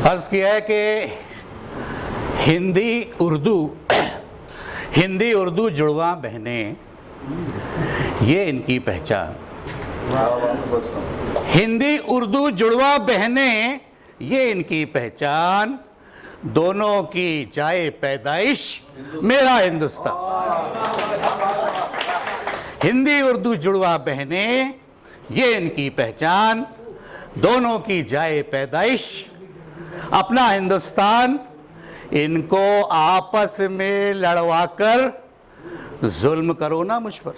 अर्ज किया है कि हिंदी उर्दू जुड़वा बहनें, ये इनकी पहचान। हिंदी उर्दू जुड़वा बहनें, ये इनकी पहचान। दोनों की जाए पैदाइश मेरा हिंदुस्तान। हिंदी उर्दू जुड़वा बहनें, ये इनकी पहचान। दोनों की जाए पैदाइश अपना हिंदुस्तान। इनको आपस में लड़वाकर जुल्म करो ना मुझ पर।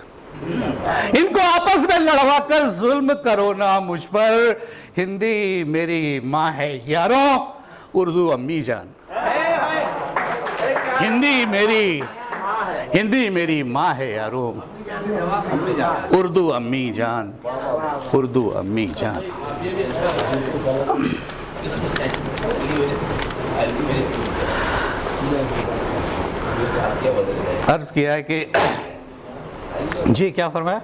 इनको आपस में लड़वाकर जुल्म करो ना मुझ पर। हिंदी मेरी माँ है यारों, उर्दू अम्मी जान। हिंदी मेरी माँ है यारों, उर्दू अम्मी जान, उर्दू अम्मी जान। अर्ज किया है कि जी क्या फरमाया?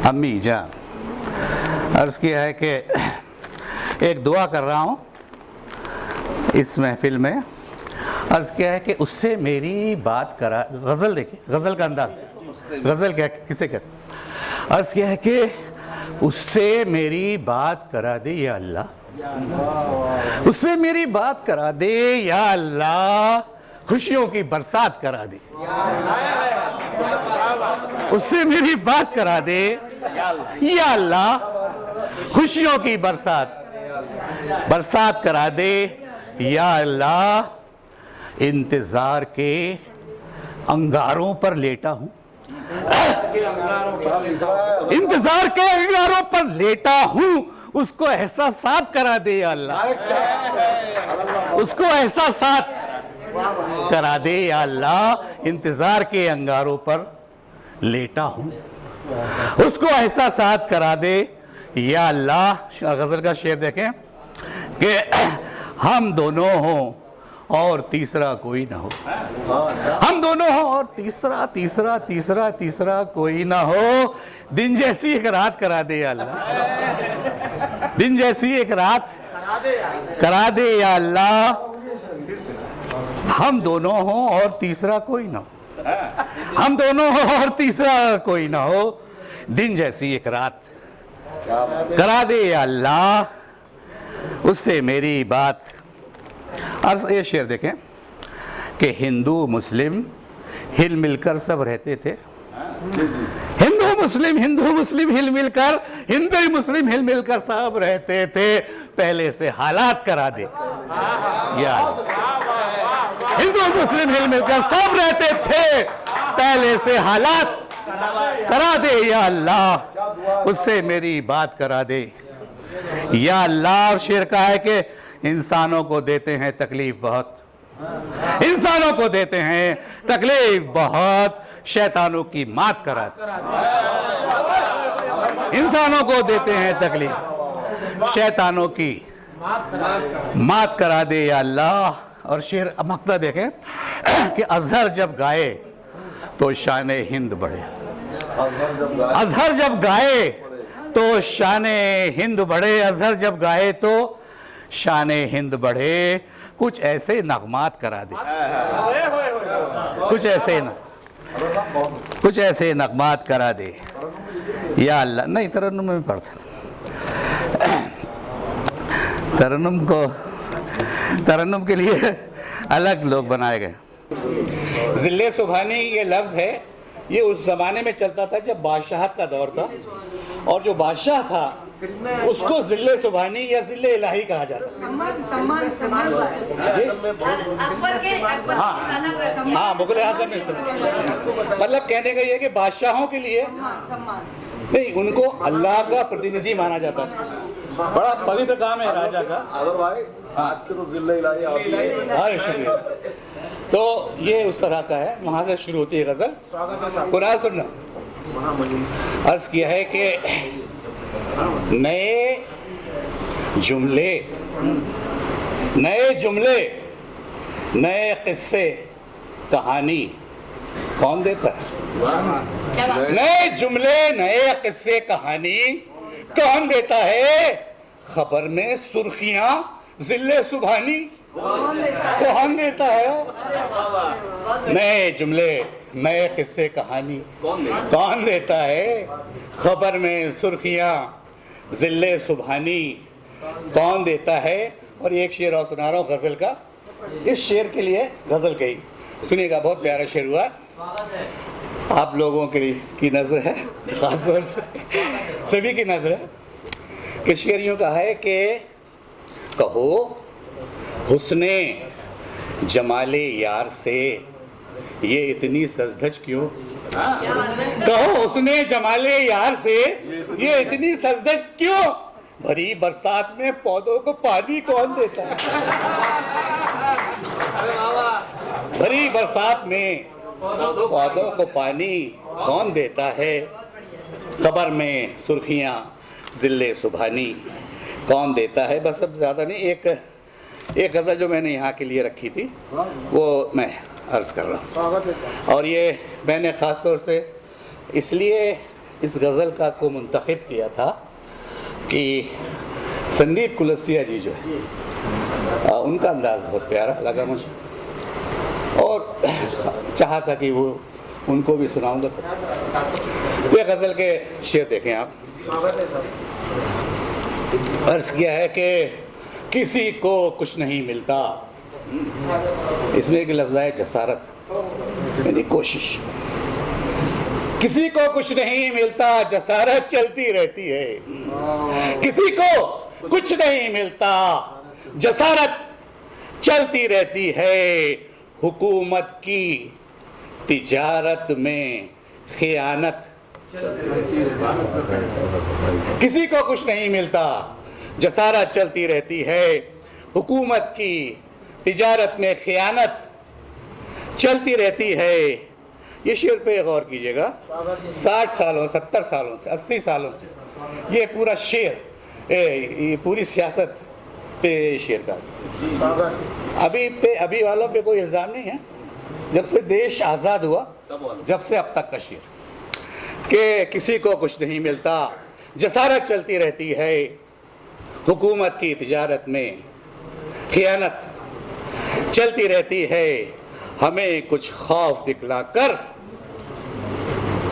अम्मी जान। अर्ज किया है कि एक दुआ कर रहा हूँ इस महफिल में। अर्ज किया है कि उससे मेरी बात करा। गज़ल देखिए, गज़ल का अंदाज, गज़ल क्या किसे कहते? अर्ज किया है कि उससे मेरी बात करा दे या अल्लाह, उससे मेरी बात करा दे या अल्लाह, खुशियों की बरसात करा दे। उससे मेरी बात करा दे या अल्लाह, खुशियों की बरसात करा दे या अल्लाह। इंतजार के अंगारों पर लेटा हूँ, इंतजार के अंगारों पर लेटा हूँ। उसको एहसासात करा दे या अल्लाह, उसको एहसासात करा दे या अल्लाह। इंतजार के अंगारों पर लेटा हूँ, उसको एहसासात करा दे या अल्लाह। गज़ल का शेर देखें कि हम दोनों हों और तीसरा कोई ना हो। हम दोनों हों और तीसरा कोई ना हो। दिन जैसी एक रात करा दे या अल्लाह, दिन जैसी एक रात करा दे या अल्लाह। हम दोनों हों और तीसरा कोई ना हो, हम दोनों हों और तीसरा कोई ना हो। दिन जैसी एक रात करा दे या अल्लाह, उससे मेरी बात। और ये शेर देखें कि हिंदू मुस्लिम हिल मिलकर सब रहते थे। हिंदू मुस्लिम हिल मिलकर, हिंदू मुस्लिम हिल मिलकर सब रहते थे। पहले से हालात करा दे या हिंदू मुस्लिम हिल मिलकर सब रहते थे। पहले से हालात करा दे या अल्लाह, उससे मेरी बात करा दे या अल्लाह। शेर का है कि इंसानों को देते हैं तकलीफ बहुत, इंसानों को देते हैं तकलीफ बहुत। शैतानों की मात करा दे, इंसानों को देते हैं तकलीफ, शैतानों की मात करा दे या अल्लाह। और शेर मक्ता देखें कि अजहर जब गाए तो शान हिंद बढ़े। अजहर जब गाए तो शान हिंद बढ़े। अजहर जब गाए तो शान हिंद बढ़े। कुछ ऐसे नगमात करा दे, कुछ ऐसे नगमात करा दे या अल्लाह। नहीं, तरन्नुम में पढ़ता, तरन्नुम के लिए अलग लोग बनाए गए। जिले सुभानी ये लफ्ज़ है, ये उस ज़माने में चलता था जब बादशाहत का दौर था, और जो बादशाह था उसको जिले सुभानी या जिले इलाही कहा जाता था। हाँ, मुगल आज़म में इस्तेमाल, मतलब कहने का ये कि बादशाहों के लिए नहीं, उनको अल्लाह का प्रतिनिधि माना जाता था। बड़ा पवित्र काम है राजा का। तो ये उस तरह का है, वहाँ से शुरू होती है गज़ल। कुरान सुनना। अर्ज़ किया है कि नए जुमले, नए किस्से, कहानी कौन देता है? नए जुमले, नए किस्से, कहानी कौन देता है? खबर में सुर्खियां, जिल्ले सुबहानी कौन देता है? नए जुमले, नए किस्से, कहानी कौन देता है? खबर में सुर्खियां, जिल्ले सुबहानी कौन देता है? और एक शेर और सुना रहा हूँ गजल का। इस शेर के लिए गजल कही, सुनिएगा, बहुत प्यारा शेर हुआ। आप लोगों की नजर है, खासतौर से सभी की नजर है कि शेर यूं कहा है कि कहो हुस्ने जमाले यार से ये इतनी सजधज क्यों? कहो हुस्ने जमाले यार से ये इतनी सजधज क्यों? भरी बरसात में पौधों को पानी कौन देता है? भरी बरसात में पौधों को पानी कौन देता है? खबर में सुर्खियां, जिल्ले सुबहानी कौन देता है? बस अब ज़्यादा नहीं, एक गज़ल जो मैंने यहाँ के लिए रखी थी वो मैं अर्ज़ कर रहा हूँ। और ये मैंने ख़ास तौर से इसलिए इस गज़ल को मुंतखब किया था कि संदीप कुलसिया जी जो है उनका अंदाज़ बहुत प्यारा लगा मुझे, और चाहा था कि वो उनको भी सुनाऊंगा सब। तो ये गज़ल के शेर देखें आप। अर्ज़ किया है कि किसी को कुछ नहीं मिलता, इसमें एक लफ्ज़ है जसारत, यानी कोशिश। किसी को कुछ नहीं मिलता, जसारत चलती रहती है। किसी को कुछ नहीं मिलता, जसारत चलती रहती है। हुकूमत की तिजारत में खियानत। किसी को कुछ नहीं मिलता, जसारत चलती रहती है। हुकूमत की तिजारत में खियानत चलती रहती है। ये शेर पे गौर कीजिएगा, 60 सालों 70 सालों से 80 सालों से ये पूरा शेर, ये पूरी सियासत पे शेर का। अभी वालों पे कोई इल्ज़ाम नहीं है, जब से देश आज़ाद हुआ जब से अब तक का शेर कि किसी को कुछ नहीं मिलता, जसारत चलती रहती है। हुकूमत की तिजारत में खियानत चलती रहती है। हमें कुछ खौफ दिखलाकर,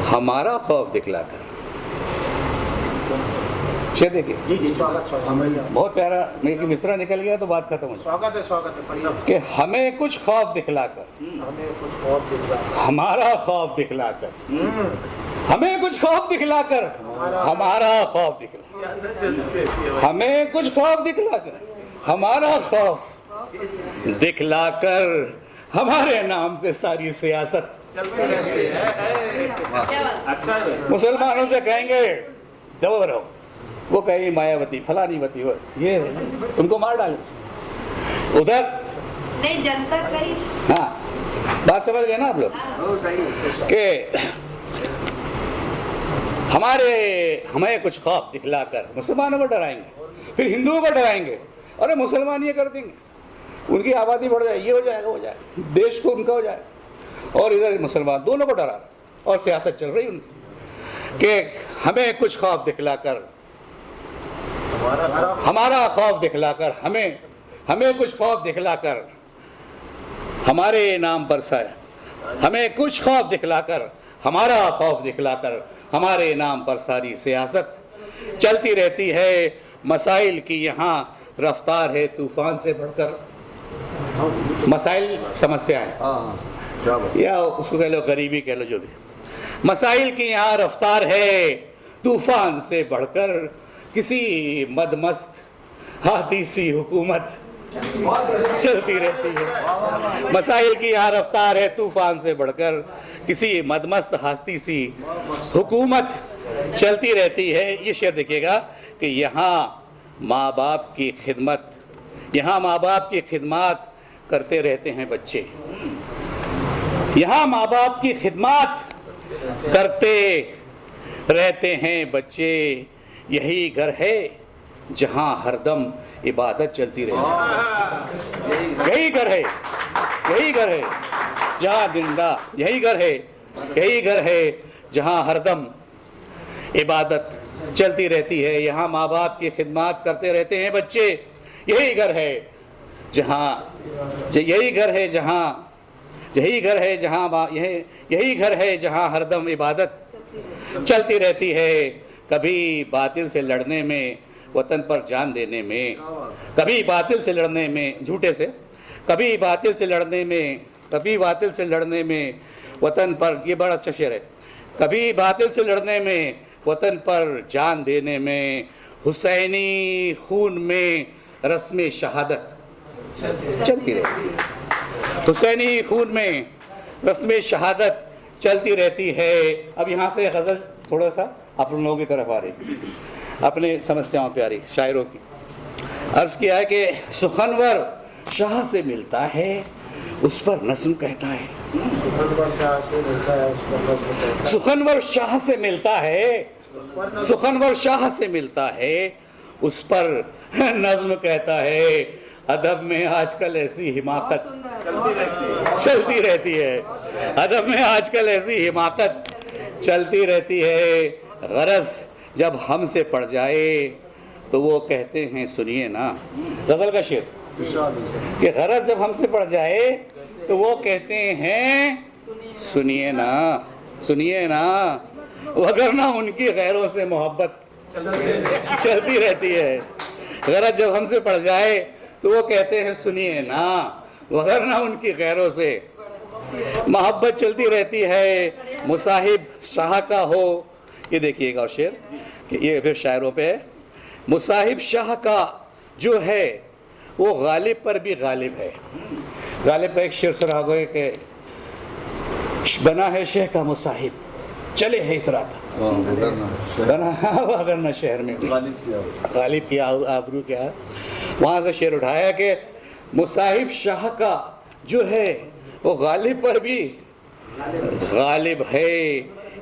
हमारा खौफ दिखलाकर। शेर देखिए, बहुत प्यारा, मेरी मिसरा निकल गया तो बात खत्म हो जाए। स्वागत है कि हमें कुछ खौफ दिखलाकर, हमारा खौफ दिखलाकर, हमें कुछ खौफ दिखलाकर, हमारा खौफ दिखलाकर, हमें कुछ खौफ दिखलाकर, हमारा खौफ दिखलाकर, हमारे नाम से सारी सियासत मुसलमानों से कहेंगे दबो रहो, वो कहेंगे मायावती फलानीवती, ये उनको मार डाले। उधर नहीं जनता करी। हाँ, बात समझ गए ना आप लोग कि हमें कुछ खौफ दिखलाकर मुसलमानों को डराएंगे, फिर हिंदुओं को डराएंगे, अरे मुसलमान ये कर देंगे, उनकी आबादी बढ़ जाए, ये हो जाएगा, हो जाए, देश को उनका हो जाए। और इधर मुसलमान दोनों को डरा और सियासत चल रही उनकी कि हमें कुछ खौफ दिखलाकर, हमारा खौफ दिखलाकर, हमें कुछ खौफ दिखलाकर, हमारे नाम पर हमें कुछ खौफ दिखलाकर, हमारा खौफ दिखलाकर, हमारे नाम पर सारी सियासत चलती रहती है। मसाइल की यहाँ रफ्तार है तूफान से बढ़कर। मसाइल समस्याएं या उसको कह लो गरीबी कह लो, जो भी मसाइल की यहाँ रफ्तार है तूफान से बढ़कर। किसी मदमस्त हाथी सी हुकूमत चलती रहती है। मसाइल की यहाँ रफ्तार है तूफान से बढ़कर, किसी मदमस्त हाथी सी हुकूमत चलती रहती है। ये शेर देखिएगा कि यहाँ माँ बाप की खिदमत, यहाँ माँ बाप की खिदमत करते रहते हैं बच्चे। यहाँ माँ बाप की खिदमत करते रहते हैं बच्चे। यही घर है जहाँ हरदम इबादत चलती रहती है। यही घर है, यही घर है जहाँ जिंदा, यही घर है जहाँ हरदम इबादत चलती रहती है, यहाँ माँ बाप की खिदमत करते रहते हैं बच्चे। यही घर है जहाँ यही घर है जहाँ यही घर है जहाँ यही घर है जहाँ हरदम इबादत चलती रहती है। कभी बातिल से लड़ने में, वतन पर जान देने में, कभी बातिल से लड़ने में, झूठे से, कभी बातिल से लड़ने में, कभी बातिल से लड़ने में वतन पर, ये बड़ा अच्छा शेर है, कभी बातिल से लड़ने में वतन पर जान देने में, हुसैनी खून में रस्म शहादत चलती रहती है। हुसैनी खून में रस्म शहादत चलती रहती है। अब यहाँ से गज़ल थोड़ा सा आप लोगों की तरफ आ रही, अपने समस्याओं पे आ रही, शायरों की। अर्ज़ किया है कि सुखनवर शाह से मिलता है, उस पर नज़्म कहता है। सुखनवर शाह से मिलता है, सुखनवर शाह से मिलता है, उस पर नज़्म कहता है। अदब में आजकल ऐसी हिमाकत चलती रहती है, अदब में आजकल ऐसी हिमाकत चलती रहती है। गरज जब हमसे पड़ जाए तो वो कहते हैं सुनिए ना, गज़ल का शेर कि गरज जब हमसे पड़ जाए तो वो कहते हैं सुनिए ना, सुनिए ना, वगरना उनकी गैरों से मोहब्बत चलती रहती है। गरज जब हमसे पड़ जाए तो वो कहते हैं सुनिए ना, वगरना उनकी गैरों से मोहब्बत चलती रहती है। मुसाहिब शाह का हो, ये देखिएगा और शेर, ये फिर शायरों पे है। मुसाहिब शाह का जो है वो गालिब पर भी गालिब है। गालिब का एक शेर सुना होगा कि बना है शेख का मुसाहिब, चले है इतराता, बना अगर न शहर में गालिब की आबरू क्या है। वहाँ से शेर उठाया कि मुसाहिब शाह का जो है वो गालिब पर भी गालिब है।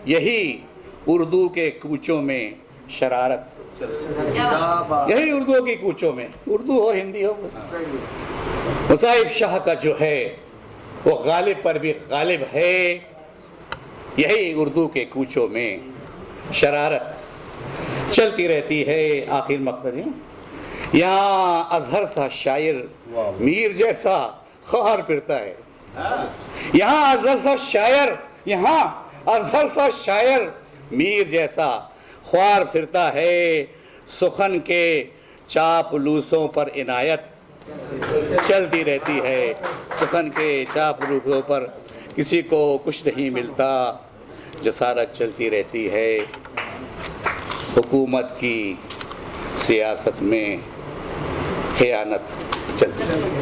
यही उर्दू के कूचों में शरारत, यही उर्दू की कूचों में, उर्दू हो हिंदी हो, मुसाहिब शाह का जो है वो गालिब पर भी गालिब है। यही उर्दू के कूचों में शरारत चलती रहती है। आखिर मकसद यहाँ अजहर सा शायर मीर जैसा ख्वार फिरता है। यहाँ अजहर सा शायर, यहाँ अजहर सा शायर मीर जैसा ख्वार फिरता है। सुखन के चापलूसों पर इनायत चलती रहती है। सुखन के चापलूसों पर किसी को कुछ नहीं मिलता, जसारत चलती रहती है। हुकूमत की सियासत में खयानत चलती रहती है।